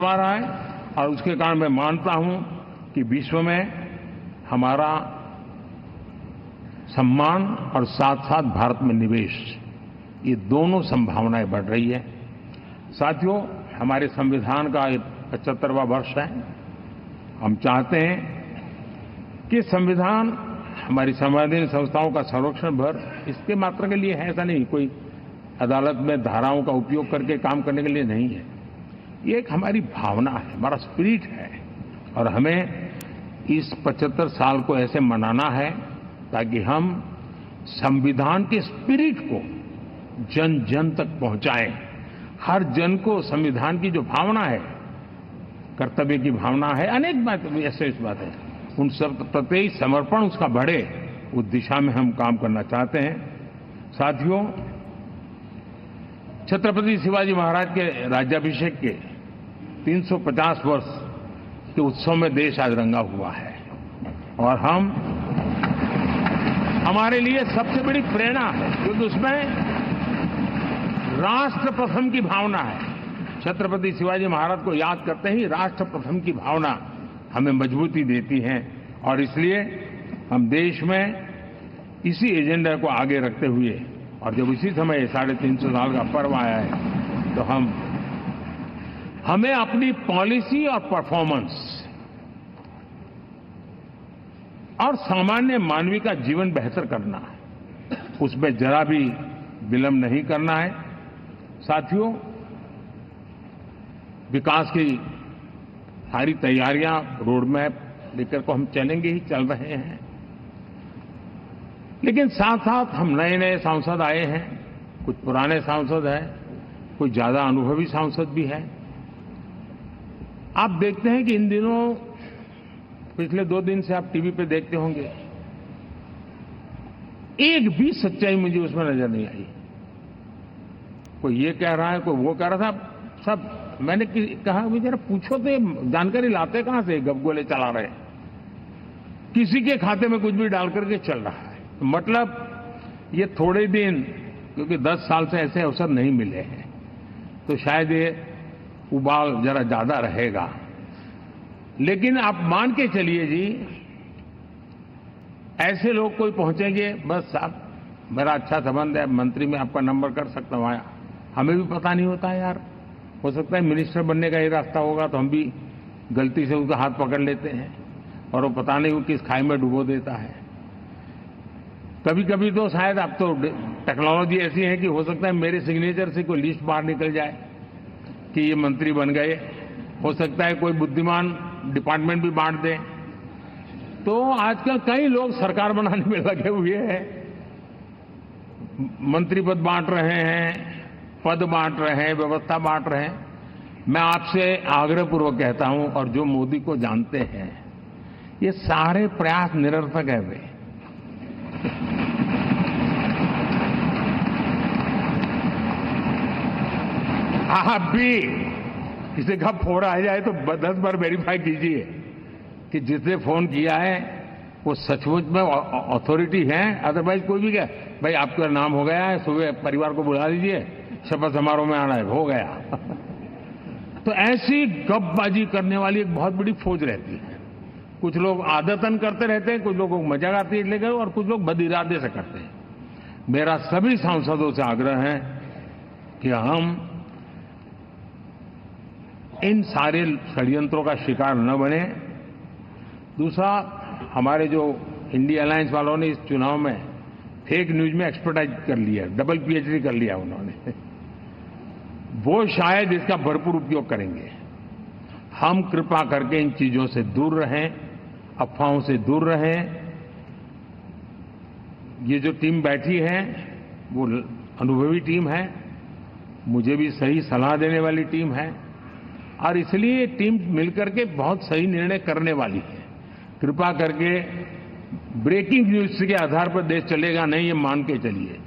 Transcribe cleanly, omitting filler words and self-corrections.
आ रहा है और उसके कारण मैं मानता हूं कि विश्व में हमारा सम्मान और साथ साथ भारत में निवेश, ये दोनों संभावनाएं बढ़ रही है। साथियों, हमारे संविधान का 75वां वर्ष है। हम चाहते हैं कि संविधान हमारी संवैधानिक संस्थाओं का संरक्षण भर इसके मात्र के लिए है, ऐसा नहीं, कोई अदालत में धाराओं का उपयोग करके काम करने के लिए नहीं है। ये एक हमारी भावना है, हमारा स्पिरिट है और हमें इस 75 साल को ऐसे मनाना है ताकि हम संविधान के स्पिरिट को जन जन तक पहुंचाएं। हर जन को संविधान की जो भावना है, कर्तव्य की भावना है, अनेक बात ऐसे इस बात है, उन सब प्रति समर्पण उसका बढ़े, उस दिशा में हम काम करना चाहते हैं। साथियों, छत्रपति शिवाजी महाराज के राज्याभिषेक के 350 वर्ष के उत्सव में देश आज रंगा हुआ है और हमारे लिए सबसे बड़ी प्रेरणा है क्योंकि उसमें राष्ट्र प्रथम की भावना है। छत्रपति शिवाजी महाराज को याद करते ही राष्ट्र प्रथम की भावना हमें मजबूती देती है और इसलिए हम देश में इसी एजेंडा को आगे रखते हुए और जब इसी समय 350 साल का पर्व आया है तो हमें अपनी पॉलिसी और परफॉर्मेंस और सामान्य मानवीय का जीवन बेहतर करना है, उसमें जरा भी विलंब नहीं करना है। साथियों, विकास की सारी तैयारियां, रोड मैप लेकर को हम चलेंगे ही, चल रहे हैं, लेकिन साथ साथ हम नए नए सांसद आए हैं, कुछ पुराने सांसद हैं, कुछ ज्यादा अनुभवी सांसद भी हैं। आप देखते हैं कि इन दिनों पिछले 2 दिन से आप टीवी पे देखते होंगे, एक भी सच्चाई मुझे उसमें नजर नहीं आई। कोई ये कह रहा है, कोई वो कह रहा था, सब मैंने कहा मुझे जरा पूछो तो ये जानकारी लाते कहां से, गपगोले चला रहे, किसी के खाते में कुछ भी डाल करके चल रहा है। मतलब ये थोड़े दिन, क्योंकि 10 साल से ऐसे अवसर नहीं मिले हैं, तो शायद ये उबाल जरा ज्यादा रहेगा। लेकिन आप मान के चलिए जी, ऐसे लोग कोई पहुंचेंगे, बस साहब मेरा अच्छा संबंध है, मंत्री में आपका नंबर कर सकता हूं, आया, हमें भी पता नहीं होता यार, हो सकता है मिनिस्टर बनने का ये रास्ता होगा तो हम भी गलती से उसका हाथ पकड़ लेते हैं और वो पता नहीं वो किस खाई में डुबो देता है। कभी कभी तो शायद अब तो टेक्नोलॉजी ऐसी है कि हो सकता है मेरे सिग्नेचर से कोई लिस्ट बाहर निकल जाए कि ये मंत्री बन गए, हो सकता है कोई बुद्धिमान डिपार्टमेंट भी बांट दे। तो आजकल कई लोग सरकार बनाने में लगे हुए हैं, मंत्री पद बांट रहे हैं, पद बांट रहे हैं, व्यवस्था बांट रहे हैं। मैं आपसे आग्रहपूर्वक कहता हूं, और जो मोदी को जानते हैं, ये सारे प्रयास निरर्थक है। वे आप भी किसी का फोन आ जाए तो 10 बार वेरीफाई कीजिए कि जिसने फोन किया है वो सचमुच में अथॉरिटी है। अदरवाइज कोई भी क्या, भाई आपका नाम हो गया है, सुबह परिवार को बुला लीजिए, शपथ समारोह में आना है, हो गया। तो ऐसी गपबाजी करने वाली एक बहुत बड़ी फौज रहती है। कुछ लोग आदतन करते रहते हैं, कुछ लोगों को मजाक आती है लेकर, और कुछ लोग बदइरादे से करते हैं। मेरा सभी सांसदों से आग्रह है कि हम इन सारे षड्यंत्रों का शिकार न बने। दूसरा, हमारे जो इंडिया अलायंस वालों ने इस चुनाव में फेक न्यूज में एक्सपर्टाइज कर लिया, डबल पीएचडी कर लिया उन्होंने, वो शायद इसका भरपूर उपयोग करेंगे। हम कृपा करके इन चीजों से दूर रहें, अफवाहों से दूर रहें। ये जो टीम बैठी है वो अनुभवी टीम है, मुझे भी सही सलाह देने वाली टीम है और इसलिए ये टीम मिलकर के बहुत सही निर्णय करने वाली है। कृपा करके ब्रेकिंग न्यूज के आधार पर देश चलेगा नहीं, ये मान के चलिए।